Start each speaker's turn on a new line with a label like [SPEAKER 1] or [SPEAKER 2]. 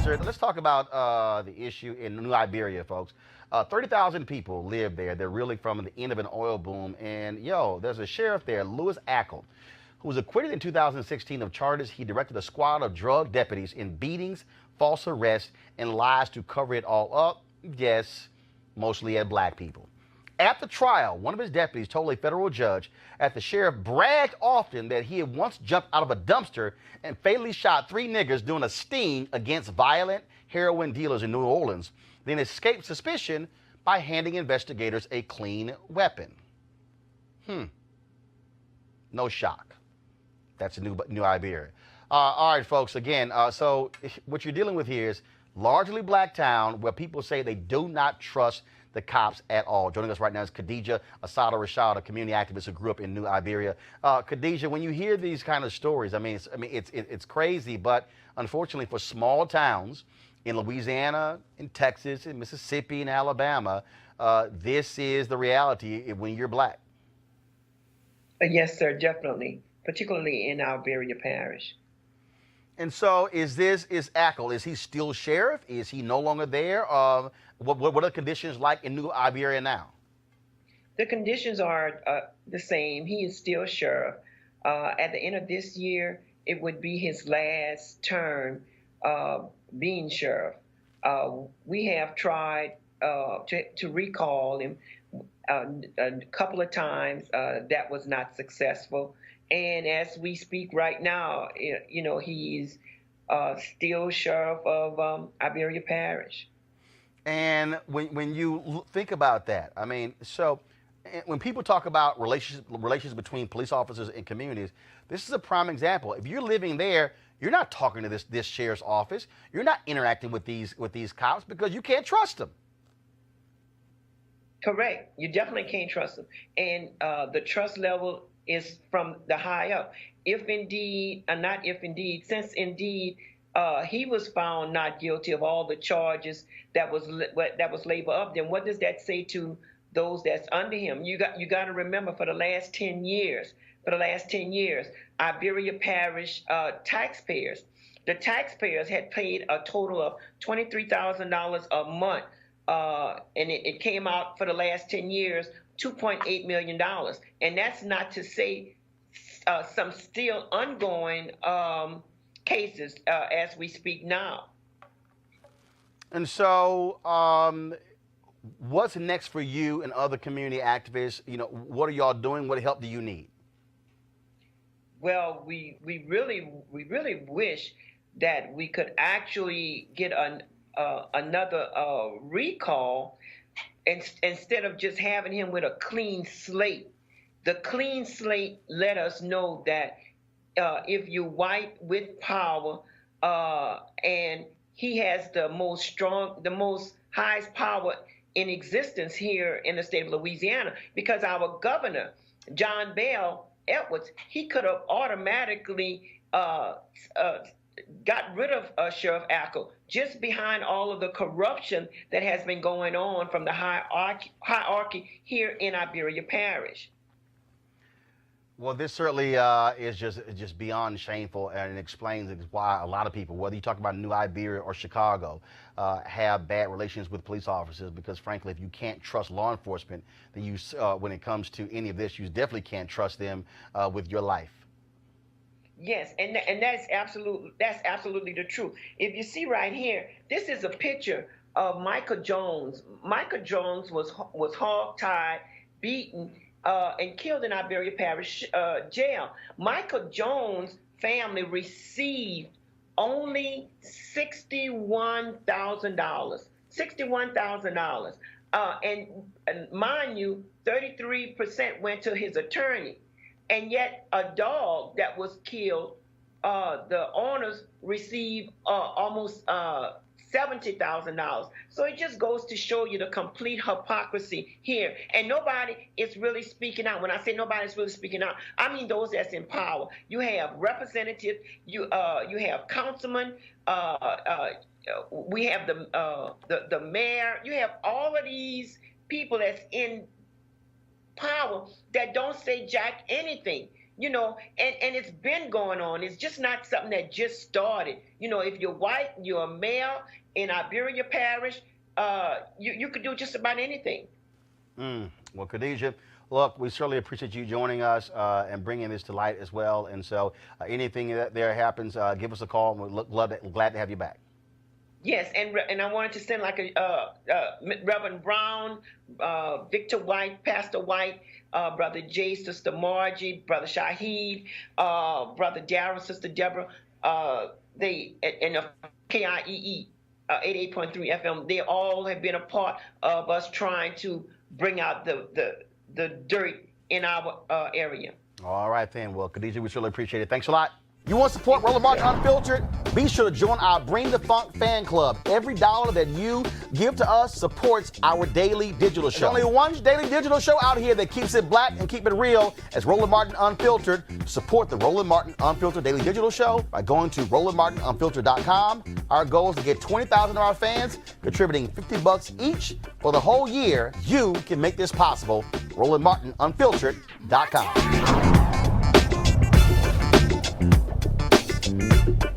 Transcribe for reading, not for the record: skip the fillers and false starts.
[SPEAKER 1] answered. Let's talk about the issue in New Iberia, folks. 30,000 people live there. They're really from the end of an oil boom. And, there's a sheriff there, Louis Ackal, who was acquitted in 2016 of charges. He directed a squad of drug deputies in beatings, false arrests, and lies to cover it all up. Yes, mostly at black people. At the trial, one of his deputies told a federal judge that the sheriff bragged often that he had once jumped out of a dumpster and fatally shot 3 niggers doing a sting against violent heroin dealers in New Orleans, then escaped suspicion by handing investigators a clean weapon. No shock. That's a new Iberia. All right, folks, again, so what you're dealing with here is largely black town where people say they do not trust the cops at all. Joining us right now is Khadijah Rashad, a community activist who grew up in New Iberia. Khadijah, when you hear these kind of stories, it's crazy, but unfortunately for small towns in Louisiana, in Texas, in Mississippi, in Alabama, this is the reality when you're black.
[SPEAKER 2] Yes, sir, definitely, particularly in Iberia Parish.
[SPEAKER 1] And so is Ackal, is he still sheriff? Is he no longer there? What are the conditions like in New Iberia now?
[SPEAKER 2] The conditions are the same. He is still sheriff. At the end of this year, it would be his last term being sheriff. We have tried to recall him a couple of times. That was not successful. And as we speak right now, he's still sheriff of Iberia Parish.
[SPEAKER 1] And when you think about that, so when people talk about relations between police officers and communities, this is a prime example. If you're living there, you're not talking to this sheriff's office. You're not interacting with these cops because you can't trust them.
[SPEAKER 2] Correct. You definitely can't trust them. And the trust level is from the high up. Since indeed he was found not guilty of all the charges that was labeled up, then what does that say to those that's under him? You got to remember, for the last 10 years, Iberia Parish taxpayers, the taxpayers had paid a total of $23,000 a month, and it came out for the last 10 years, $2.8 million. And that's not to say some still ongoing cases as we speak now.
[SPEAKER 1] And so what's next for you and other community activists? What are y'all doing? What help do you need?
[SPEAKER 2] Well, we really wish that we could actually get another recall, instead of just having him with a clean slate. The clean slate let us know that if you wipe with power, and he has the most highest power in existence here in the state of Louisiana, because our governor, John Bell Edwards, he could have automatically got rid of Sheriff Ackal just behind all of the corruption that has been going on from the hierarchy here in Iberia Parish.
[SPEAKER 1] Well, this certainly is just beyond shameful, and it explains why a lot of people, whether you talk about New Iberia or Chicago, have bad relations with police officers. Because frankly, if you can't trust law enforcement, then when it comes to any of this, you definitely can't trust them with your life.
[SPEAKER 2] Yes, and that's absolutely the truth. If you see right here, this is a picture of Michael Jones. Michael Jones was hog-tied, beaten, and killed in Iberia Parish jail. Michael Jones' family received only $61,000. $61,000. And mind you, 33% went to his attorney. And yet a dog that was killed, the owners received almost $70,000. So it just goes to show you the complete hypocrisy here. And nobody is really speaking out. When I say nobody's really speaking out, I mean those that's in power. You have representatives, you have councilmen, we have the mayor. You have all of these people that's in power that don't say jack anything. you know, and it's been going on. It's just not something that just started. You know, if you're white, you're a male in Iberia Parish, you could do just about anything.
[SPEAKER 1] Well, Khadijah, look, we certainly appreciate you joining us and bringing this to light as well. And so anything that there happens, give us a call, and we're glad to have you back.
[SPEAKER 2] Yes, and I wanted to send like Reverend Brown, Victor White, Pastor White, Brother Jay, Sister Margie, Brother Shaheed, Brother Darren, Sister Deborah, they and KIEE 88.3 FM. They all have been a part of us trying to bring out the dirt in our area.
[SPEAKER 1] All right, then. Well, Khadijah, we certainly appreciate it. Thanks a lot. You want to support Roland Martin Unfiltered? Be sure to join our Bring the Funk fan club. Every dollar that you give to us supports our daily digital show. There's only one daily digital show out here that keeps it black and keep it real as Roland Martin Unfiltered. Support the Roland Martin Unfiltered daily digital show by going to RolandMartinUnfiltered.com. Our goal is to get 20,000 of our fans contributing $50 each for the whole year. You can make this possible. RolandMartinUnfiltered.com.